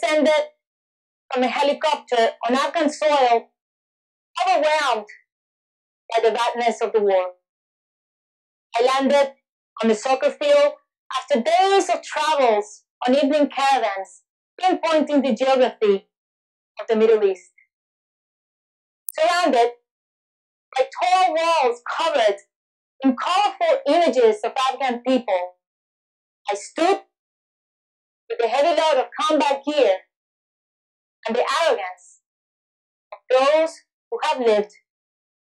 descended from a helicopter on Afghan soil, overwhelmed by the badness of the war. I landed on the soccer field after days of travels on evening caravans, pinpointing the geography of the Middle East. Surrounded by tall walls covered in colorful images of Afghan people, I stood with a heavy load of combat gear and the arrogance of those who have lived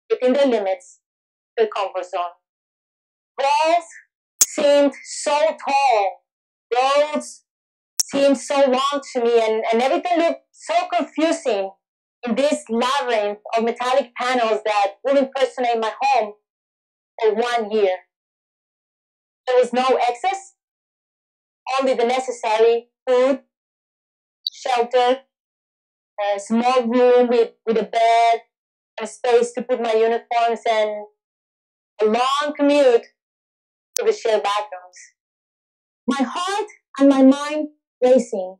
within the limits of their comfort zone. Walls seemed so tall, roads seemed so long to me, and everything looked so confusing in this labyrinth of metallic panels that will impersonate my home for 1 year. There was no excess, only the necessary food, shelter, a small room with a bed and space to put my uniforms, and a long commute to the shared bathrooms. My heart and my mind racing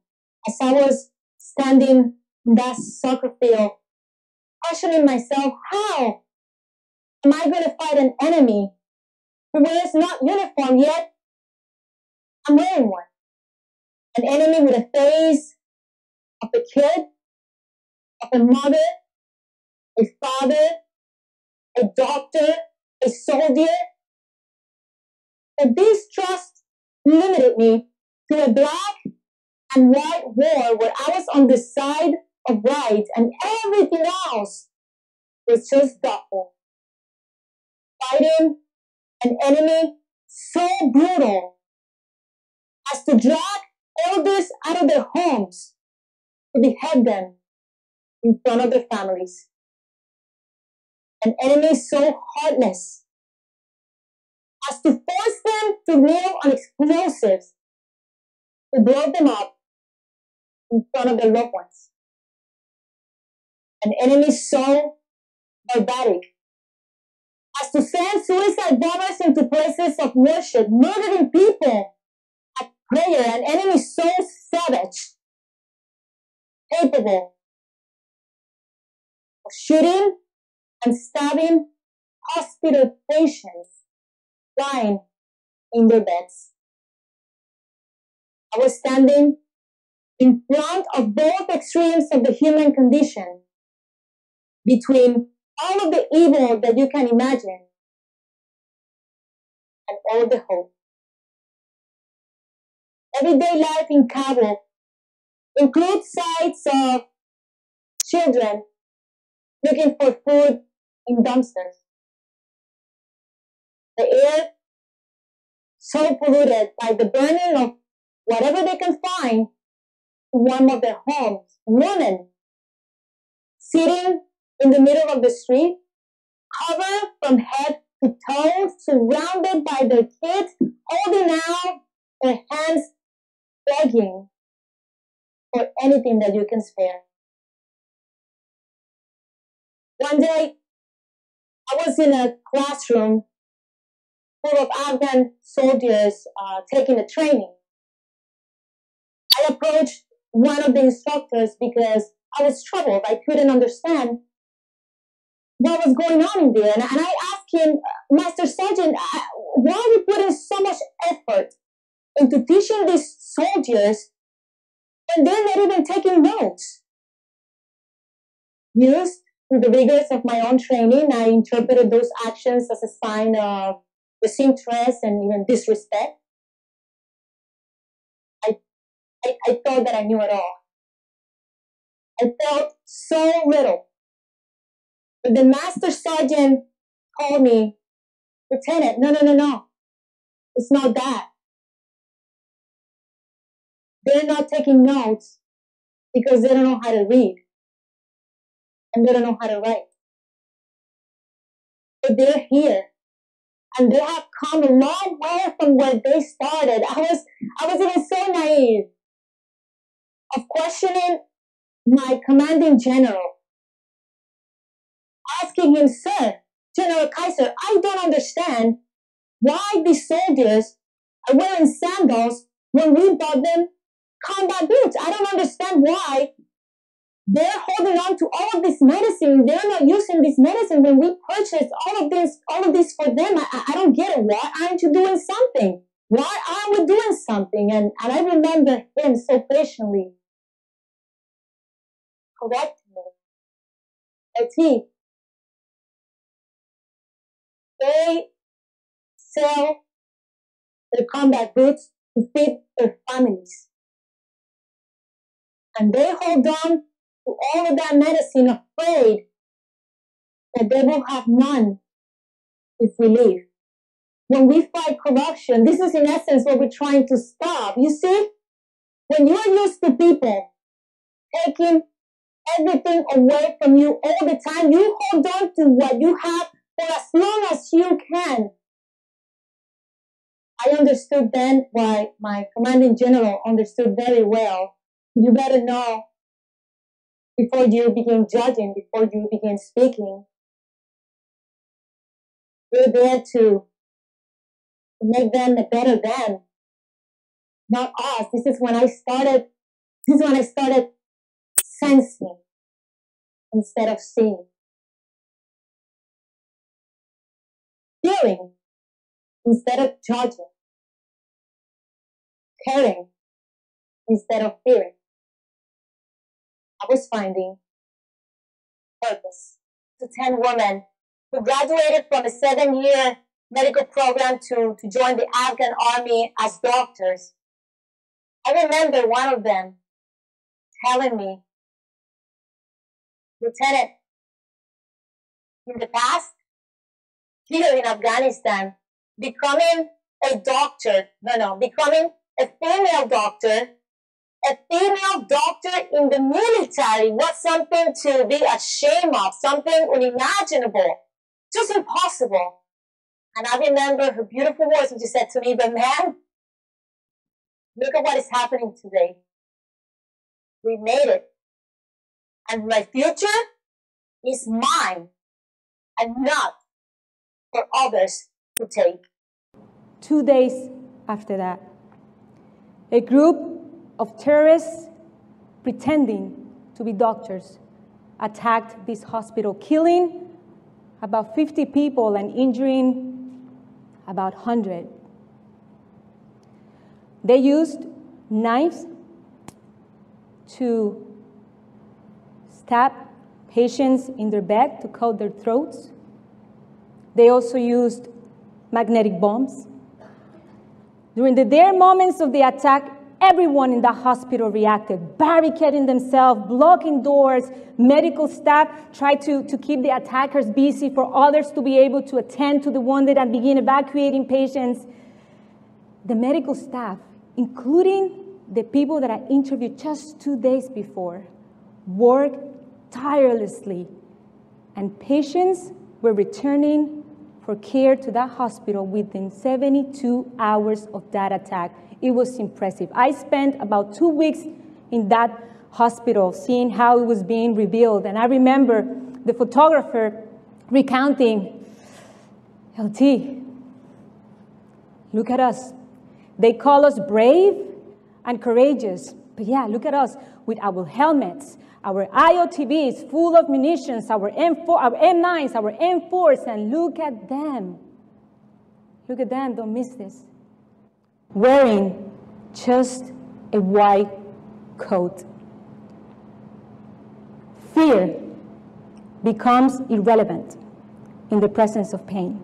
as I was standing in that soccer field, questioning myself, how am I going to fight an enemy who wears not uniform, yet I'm wearing one? An enemy with a face of a kid, of a mother, a father, a doctor, a soldier. But this trust limited me to a black and white war where I was on the side of right and everything else was just doubtful. Fighting an enemy so brutal as to drag elders out of their homes to behead them in front of their families. An enemy so heartless as to force them to kneel on explosives to blow them up in front of their loved ones. An enemy so barbaric as to send suicide bombers into places of worship, murdering people at prayer. An enemy so savage, capable of shooting and stabbing hospital patients lying in their beds. I was standing in front of both extremes of the human condition, between all of the evil that you can imagine and all the hope. Everyday life in Kabul includes sights of children looking for food in dumpsters. The air so polluted by the burning of whatever they can find to warm up their homes. Women sitting in the middle of the street, covered from head to toe, surrounded by their kids, holding out their hands, begging for anything that you can spare. One day, I was in a classroom full of Afghan soldiers taking a training. I approached one of the instructors because I was troubled. I couldn't understand what was going on in there. And I asked him, Master Sergeant, why are you putting so much effort into teaching these soldiers when they're not even taking notes? Used to the rigors of my own training, I interpreted those actions as a sign of disinterest and even disrespect. I thought that I knew it all. I felt so little. But the Master Sergeant told me, Lieutenant, no. It's not that. They're not taking notes because they don't know how to read. And they don't know how to write. But they're here. And they have come a long way from where they started. I was even so naive of questioning my commanding general, asking him, Sir, General Kaiser, I don't understand why these soldiers are wearing sandals when we bought them combat boots. I don't understand why they're holding on to all of this medicine. They're not using this medicine when we purchase all of this for them. I don't get it. Why aren't you doing something? Why aren't we doing something? And I remember him so patiently correcting me. That they sell their combat boots to feed their families. And they hold on to all of that medicine, afraid that they will have none if we leave. When we fight corruption, this is in essence what we're trying to stop. You see, when you're used to people taking everything away from you all the time, you hold on to what you have for as long as you can. I understood then why my commanding general understood very well. You better know before you begin judging, before you begin speaking. You're there to make them a better them, not us. This is when I started sensing instead of seeing. Feeling instead of judging. Caring instead of fearing. I was finding purpose. The 10 women who graduated from a 7-year medical program to join the Afghan army as doctors. I remember one of them telling me, Lieutenant, in the past, here in Afghanistan, becoming a female doctor in the military was something to be ashamed of, something unimaginable, just impossible. And I remember her beautiful voice when she said to me, but man, look at what is happening today. We made it. And my future is mine and not for others to take. 2 days after that, a group of terrorists pretending to be doctors attacked this hospital, killing about 50 people and injuring about 100. They used knives to stab patients in their back to cut their throats. They also used magnetic bombs. During the dire moments of the attack, everyone in the hospital reacted, barricading themselves, blocking doors. Medical staff tried to keep the attackers busy for others to be able to attend to the wounded and begin evacuating patients. The medical staff, including the people that I interviewed just 2 days before, worked tirelessly, and patients were returning for care to that hospital within 72 hours of that attack. It was impressive. I spent about 2 weeks in that hospital seeing how it was being rebuilt. And I remember the photographer recounting, LT, look at us. They call us brave and courageous. But yeah, look at us with our helmets, our IOTVs full of munitions, our M9s, our M4s, and look at them. Look at them, don't miss this. Wearing just a white coat. Fear becomes irrelevant in the presence of pain.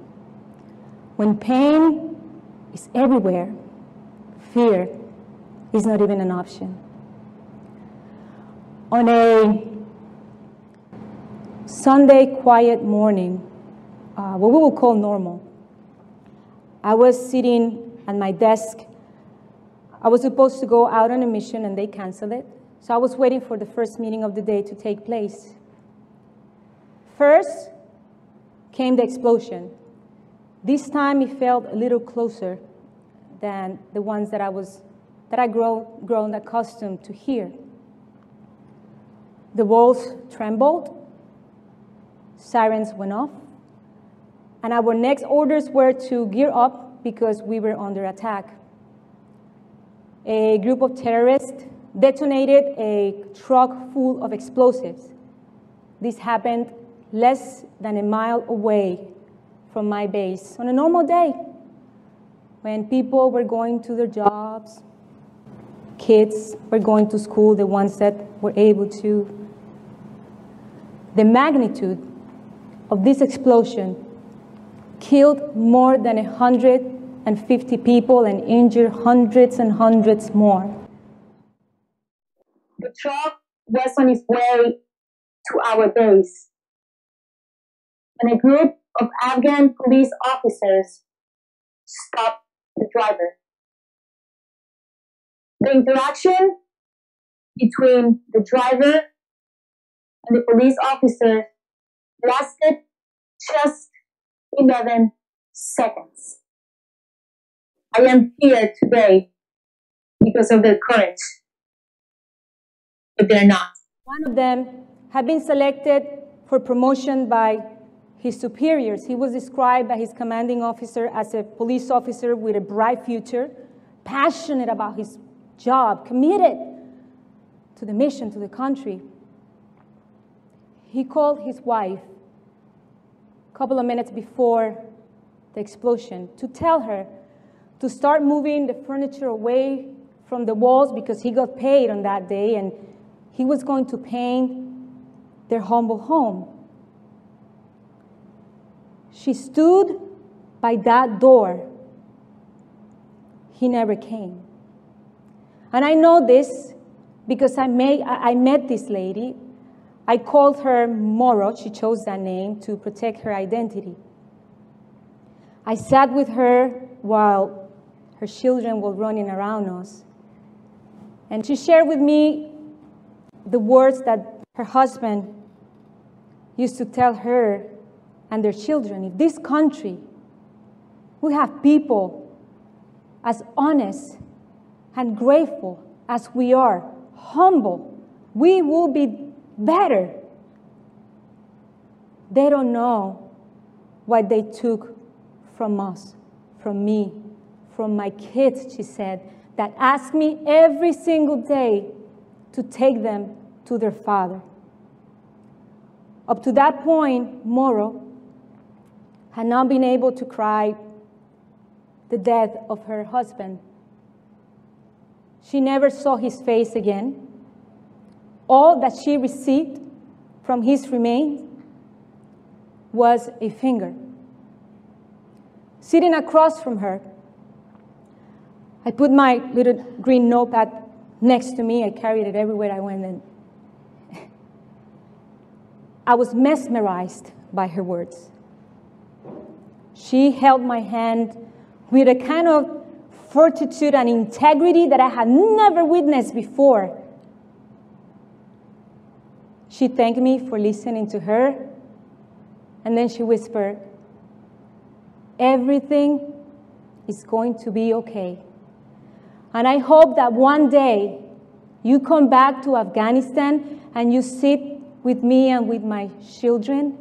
When pain is everywhere, fear is not even an option. On a Sunday quiet morning, what we will call normal, I was sitting at my desk. I was supposed to go out on a mission and they canceled it. So I was waiting for the first meeting of the day to take place. First came the explosion. This time it felt a little closer than the ones that I grown accustomed to hear. The walls trembled, sirens went off, and our next orders were to gear up because we were under attack. A group of terrorists detonated a truck full of explosives. This happened less than a mile away from my base on a normal day when people were going to their jobs, kids were going to school, the ones that were able to. The magnitude of this explosion killed more than 150 people and injured hundreds and hundreds more. The truck was on its way to our base, and a group of Afghan police officers stopped the driver. The interaction between the driver and the police officer lasted just 11 seconds. I am here today because of their courage, but they're not. One of them had been selected for promotion by his superiors. He was described by his commanding officer as a police officer with a bright future, passionate about his job, committed to the mission, to the country. He called his wife a couple of minutes before the explosion to tell her to start moving the furniture away from the walls because he got paid on that day and he was going to paint their humble home. She stood by that door. He never came. And I know this because I met this lady. I called her Moro. She chose that name to protect her identity. I sat with her while her children were running around us. And she shared with me the words that her husband used to tell her and their children. If this country would have people as honest and grateful as we are, humble, we will be better. They don't know what they took from us, from me, from my kids, she said, that ask me every single day to take them to their father. Up to that point, Moro had not been able to cry the death of her husband. She never saw his face again. All that she received from his remains was a finger. Sitting across from her, I put my little green notepad next to me. I carried it everywhere I went, and I was mesmerized by her words. She held my hand with a kind of fortitude and integrity that I had never witnessed before. She thanked me for listening to her, and then she whispered, "Everything is going to be okay. And I hope that one day you come back to Afghanistan and you sit with me and with my children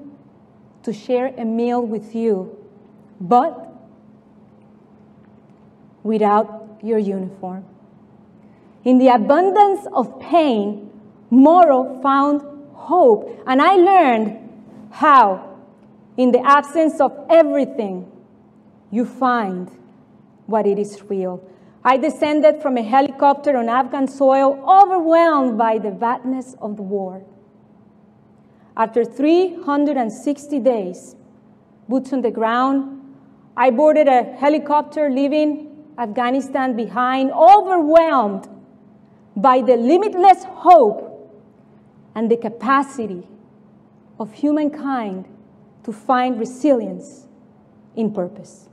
to share a meal with you, but without your uniform." In the abundance of pain, Moro found hope. And I learned how, in the absence of everything, you find what it is real. I descended from a helicopter on Afghan soil, overwhelmed by the vastness of the war. After 360 days, boots on the ground, I boarded a helicopter leaving Afghanistan behind, overwhelmed by the limitless hope and the capacity of humankind to find resilience in purpose.